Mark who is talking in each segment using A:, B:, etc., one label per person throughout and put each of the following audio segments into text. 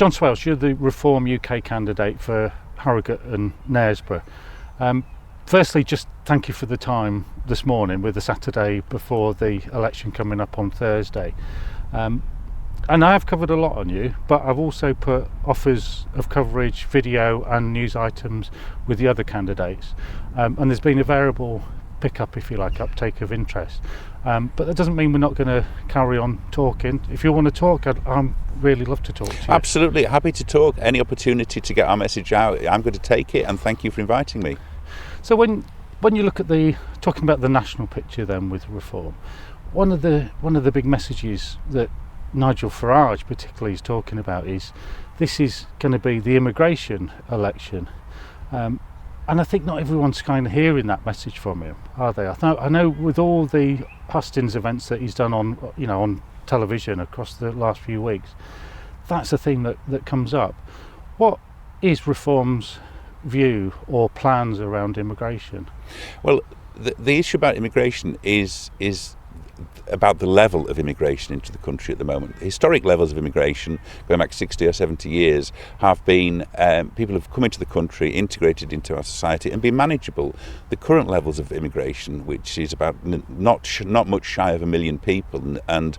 A: John Swales, you're the Reform UK candidate for Harrogate and Knaresborough. Firstly, just thank you for the time this morning with the Saturday before the election coming up on Thursday. And I have covered a lot on you, but I've also put offers of coverage, video and news items with the other candidates. And there's been a variable pick-up, if you like, uptake of interest. But that doesn't mean we're not going to carry on talking. If you want to talk, I'd really love to talk to you.
B: Absolutely, happy to talk. Any opportunity to get our message out, I'm going to take it, and thank you for inviting me.
A: So when you look at talking about the national picture then with Reform, one of the big messages that Nigel Farage particularly is talking about is this is going to be the immigration election. And I think not everyone's kind of hearing that message from him, are they? I know with all the hustings events that he's done on television across the last few weeks, that's a theme that comes up. What is Reform's view or plans around immigration?
B: Well, the issue about immigration is about the level of immigration into the country at the moment. Historic levels of immigration, going back 60 or 70 years, have been people have come into the country, integrated into our society and been manageable. The current levels of immigration, which is about not much shy of 1 million people, and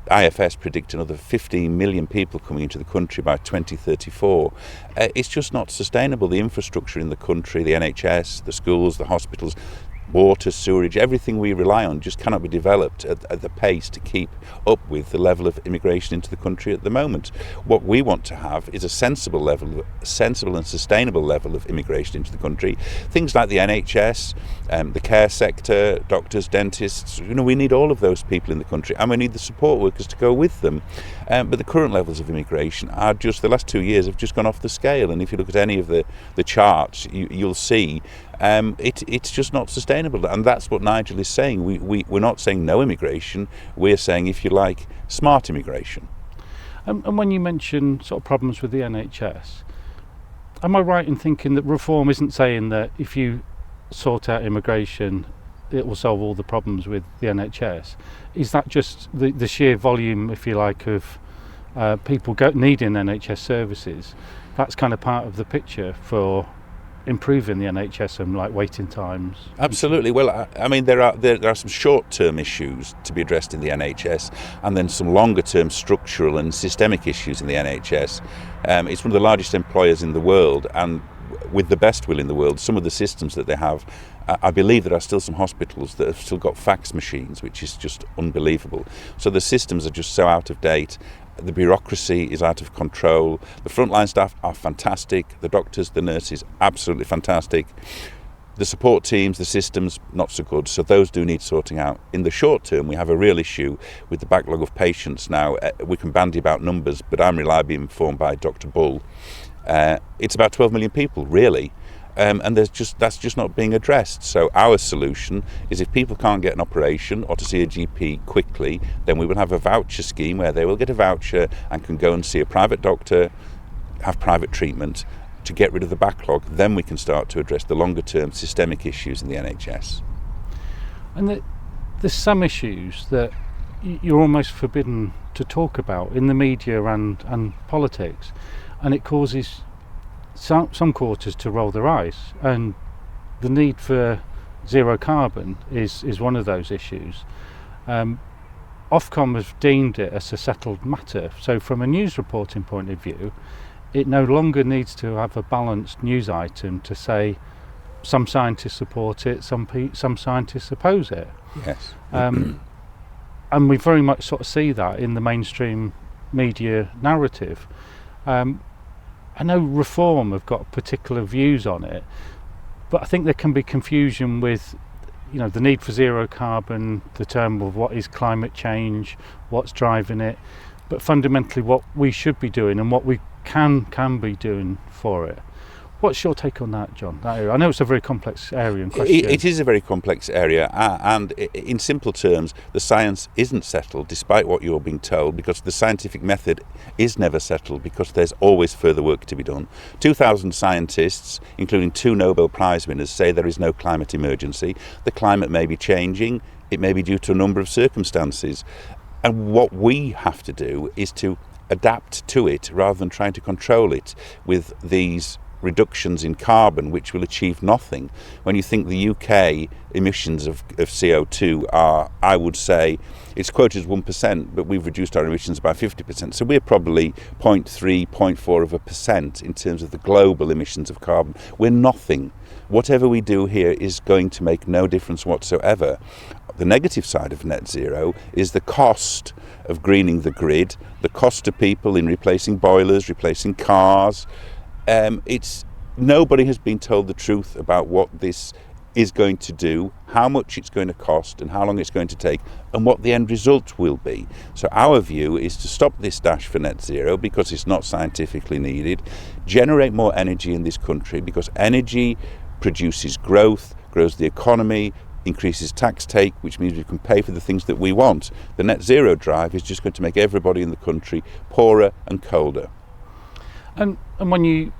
B: IFS predict another 15 million people coming into the country by 2034. It's just not sustainable. The infrastructure in the country, the NHS, the schools, the hospitals, water, sewerage, everything we rely on just cannot be developed at the pace to keep up with the level of immigration into the country at the moment. What we want to have is a sensible and sustainable level of immigration into the country. Things like the NHS, the care sector, doctors, dentists, we need all of those people in the country, and we need the support workers to go with them. But the current levels of immigration are just, the last 2 years have just gone off the scale, and if you look at any of the charts, you'll see it's just not sustainable, and that's what Nigel is saying. We're not saying no immigration, we're saying, if you like, smart immigration.
A: And when you mention sort of problems with the NHS, am I right in thinking that Reform isn't saying that if you sort out immigration it will solve all the problems with the NHS? Is that just the sheer volume, if you like, of people needing NHS services? That's kind of part of the picture for improving the NHS and like waiting times?
B: Absolutely. Well, I mean, there are some short-term issues to be addressed in the NHS, and then some longer-term structural and systemic issues in the NHS. It's one of the largest employers in the world, and with the best will in the world, some of the systems that they have, I believe there are still some hospitals that have still got fax machines, which is just unbelievable. So the systems are just so out of date. The bureaucracy is out of control. The frontline staff are fantastic. The doctors, the nurses, absolutely fantastic. The support teams, the systems, not so good. So those do need sorting out. In the short term, we have a real issue with the backlog of patients now. We can bandy about numbers, but I'm reliably informed by Dr. Bull. It's about 12 million people, really. And that's just not being addressed. So our solution is, if people can't get an operation or to see a GP quickly, then we will have a voucher scheme where they will get a voucher and can go and see a private doctor, have private treatment to get rid of the backlog. Then we can start to address the longer term systemic issues in the NHS.
A: And there's some issues that you're almost forbidden to talk about in the media and politics, and it causes some quarters to roll their eyes, and the need for zero carbon is one of those issues. Ofcom have deemed it as a settled matter, so from a news reporting point of view, it no longer needs to have a balanced news item to say some scientists support it, some scientists oppose it.
B: Yes.
A: And we very much sort of see that in the mainstream media narrative. I know Reform have got particular views on it, but I think there can be confusion with, the need for zero carbon, the term of what is climate change, what's driving it, but fundamentally what we should be doing and what we can be doing for it. What's your take on that, John? That area? I know it's a very complex area and question.
B: It is a very complex area, and in simple terms, the science isn't settled, despite what you're being told, because the scientific method is never settled, because there's always further work to be done. 2,000 scientists, including 2 Nobel Prize winners, say there is no climate emergency. The climate may be changing. It may be due to a number of circumstances. And what we have to do is to adapt to it rather than trying to control it with these reductions in carbon, which will achieve nothing. When you think the UK emissions of CO2 are, I would say, it's quoted as 1%, but we've reduced our emissions by 50%. So we're probably 0.3, 0.4% in terms of the global emissions of carbon. We're nothing. Whatever we do here is going to make no difference whatsoever. The negative side of net zero is the cost of greening the grid, the cost to people in replacing boilers, replacing cars. Nobody has been told the truth about what this is going to do, how much it's going to cost and how long it's going to take and what the end result will be. So our view is to stop this dash for net zero because it's not scientifically needed, generate more energy in this country because energy produces growth, grows the economy, increases tax take, which means we can pay for the things that we want. The net zero drive is just going to make everybody in the country poorer and colder.
A: And when you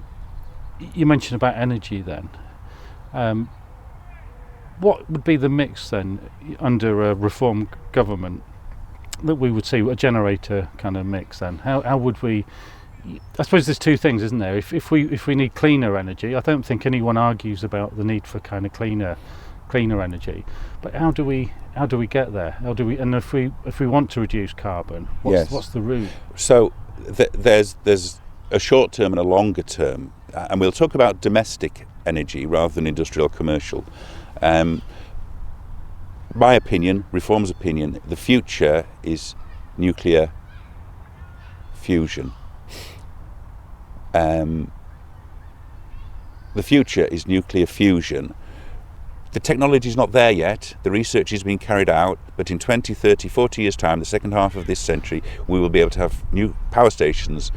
A: mentioned about energy then, what would be the mix then under a reform government that we would see, a generator kind of mix then? How would we, I suppose there's two things, isn't there? If we need cleaner energy, I don't think anyone argues about the need for kind of cleaner energy, but how do we get there? And if we want to reduce carbon, what's the route? So
B: there's a short term and a longer term, and we'll talk about domestic energy rather than industrial commercial. My opinion, Reform's opinion, the future is nuclear fusion. The future is nuclear fusion. The technology is not there yet, the research is being carried out, but in 20, 30, 40 years' time, the second half of this century, we will be able to have new power stations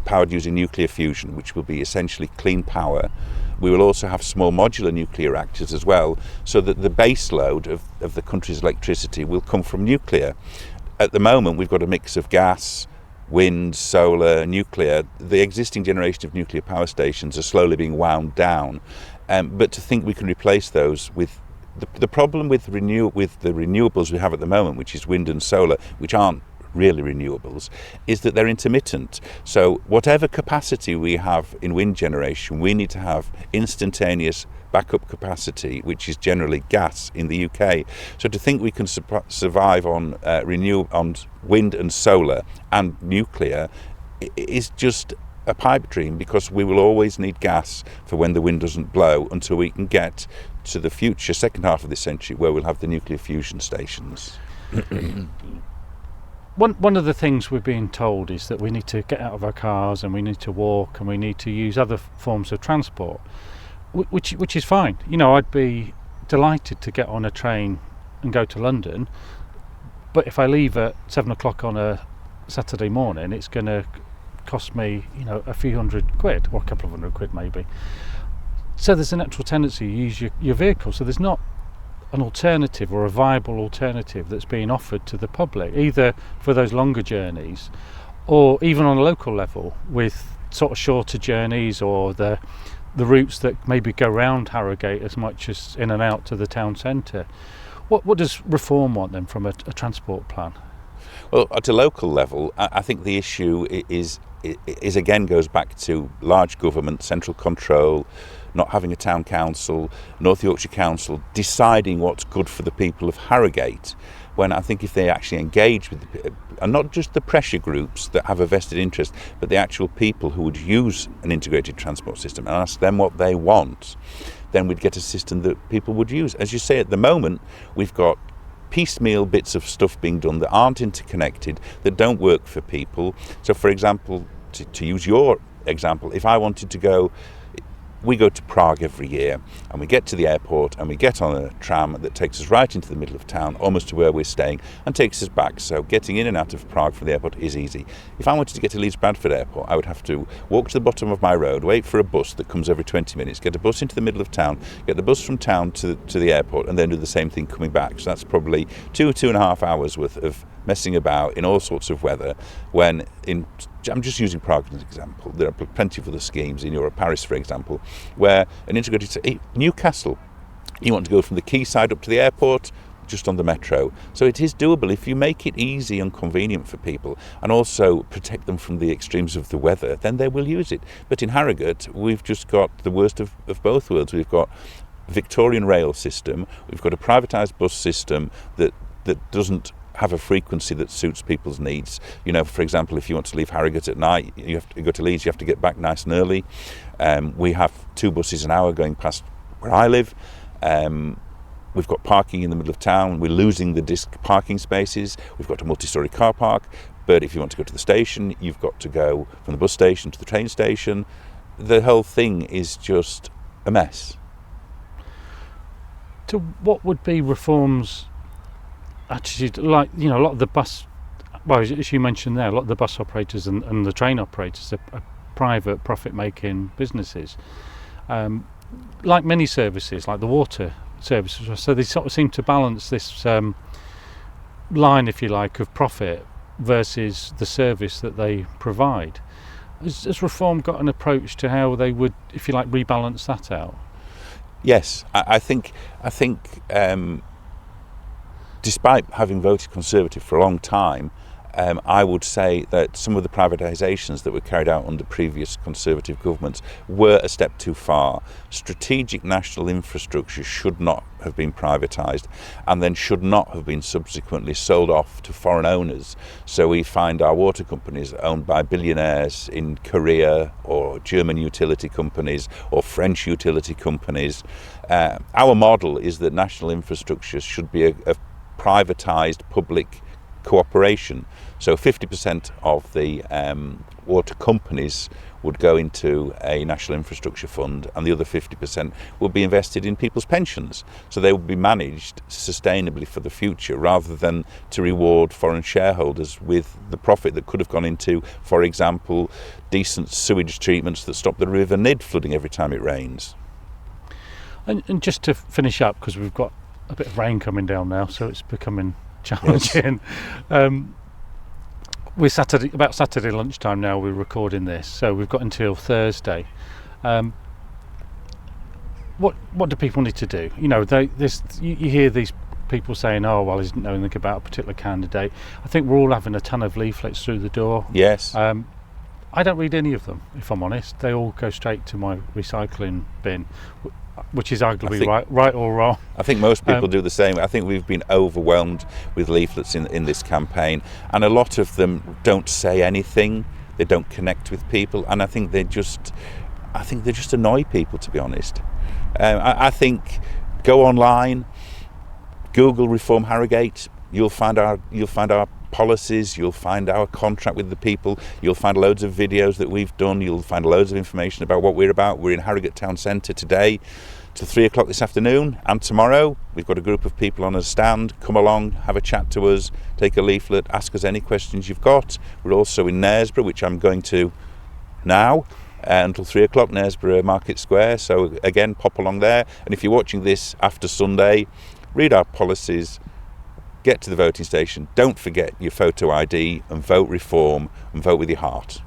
B: powered using nuclear fusion, which will be essentially clean power. We will also have small modular nuclear reactors as well, so that the base load of the country's electricity will come from nuclear. At the moment, we've got a mix of gas, wind, solar, nuclear. The existing generation of nuclear power stations are slowly being wound down. But to think we can replace those with the problem with the renewables we have at the moment, which is wind and solar, which aren't really renewables, is that they're intermittent. So whatever capacity we have in wind generation, we need to have instantaneous backup capacity, which is generally gas in the UK. So to think we can survive on wind and solar and nuclear is just a pipe dream, because we will always need gas for when the wind doesn't blow until we can get to the future second half of this century where we'll have the nuclear fusion stations.
A: One of the things we're being told is that we need to get out of our cars and we need to walk and we need to use other forms of transport, which is fine. You know, I'd be delighted to get on a train and go to London, but if I leave at 7 o'clock on a Saturday morning, it's going to cost me, you know, a few £100 or a couple of £100 maybe. So there's a natural tendency to use your vehicle. So there's not an alternative or a viable alternative that's being offered to the public, either for those longer journeys or even on a local level with sort of shorter journeys, or the routes that maybe go around Harrogate as much as in and out to the town centre. What does Reform want then from a transport plan?
B: Well, at a local level, I think the issue is again goes back to large government, central control, not having a town council, North Yorkshire Council deciding what's good for the people of Harrogate, when I think if they actually engage with and not just the pressure groups that have a vested interest, but the actual people who would use an integrated transport system and ask them what they want, then we'd get a system that people would use. As you say, at the moment, we've got piecemeal bits of stuff being done that aren't interconnected, that don't work for people. So, for example, to use your example, if I wanted to go, we go to Prague every year and we get to the airport and we get on a tram that takes us right into the middle of town, almost to where we're staying, and takes us back. So getting in and out of Prague from the airport is easy. If I wanted to get to Leeds Bradford Airport, I would have to walk to the bottom of my road, wait for a bus that comes every 20 minutes, get a bus into the middle of town, get the bus from town to the airport, and then do the same thing coming back. So that's probably 2.5 hours worth of messing about in all sorts of weather, when I'm just using Prague as an example. There are plenty of other schemes in Europe, Paris for example, where an integrated Newcastle, you want to go from the quayside up to the airport, just on the metro. So it is doable if you make it easy and convenient for people, and also protect them from the extremes of the weather, then they will use it. But in Harrogate, we've just got the worst of both worlds. We've got a Victorian rail system, we've got a privatised bus system that doesn't have a frequency that suits people's needs. You know, for example, if you want to leave Harrogate at night, you have to go to Leeds, you have to get back nice and early. We have 2 buses an hour going past where I live. We've got parking in the middle of town. We're losing the disc parking spaces. We've got a multi-storey car park. But if you want to go to the station, you've got to go from the bus station to the train station. The whole thing is just a mess.
A: So what would be Reform's attitude? Like, you know, a lot of the bus, well, as you mentioned there, a lot of the bus operators and the train operators are private profit-making businesses. Like many services, like the water services, so they sort of seem to balance this line, if you like, of profit versus the service that they provide. Has Reform got an approach to how they would, if you like, rebalance that out?
B: Yes, I think despite having voted Conservative for a long time, I would say that some of the privatisations that were carried out under previous Conservative governments were a step too far. Strategic national infrastructure should not have been privatised, and then should not have been subsequently sold off to foreign owners. So we find our water companies owned by billionaires in Korea, or German utility companies, or French utility companies. Our model is that national infrastructure should be a privatised public cooperation. So 50% of the water companies would go into a national infrastructure fund, and the other 50% would be invested in people's pensions. So they would be managed sustainably for the future, rather than to reward foreign shareholders with the profit that could have gone into, for example, decent sewage treatments that stop the River Nid flooding every time it rains.
A: And just to finish up, because we've got a bit of rain coming down now, so it's becoming challenging. Yes. We're about Saturday lunchtime now. We're recording this, so we've got until Thursday. What do people need to do? You know, you hear these people saying, "Oh, well, he didn't know anything about a particular candidate." I think we're all having a ton of leaflets through the door.
B: Yes.
A: I don't read any of them, if I'm honest. They all go straight to my recycling bin, which is arguably right or wrong.
B: I think most people do the same. I think we've been overwhelmed with leaflets in this campaign, and a lot of them don't say anything. They don't connect with people, and I think they just annoy people, to be honest. I think go online, Google Reform Harrogate. You'll find our policies, you'll find our contract with the people, you'll find loads of videos that we've done, you'll find loads of information about what we're about. We're in Harrogate Town Centre today till 3 o'clock this afternoon, and tomorrow we've got a group of people on a stand. Come along, have a chat to us, take a leaflet, ask us any questions you've got. We're also in Knaresborough, which I'm going to now, until 3 o'clock, Knaresborough Market Square. So again, pop along there, and if you're watching this after Sunday, read our policies, get to the voting station, don't forget your photo ID, and vote Reform, and vote with your heart.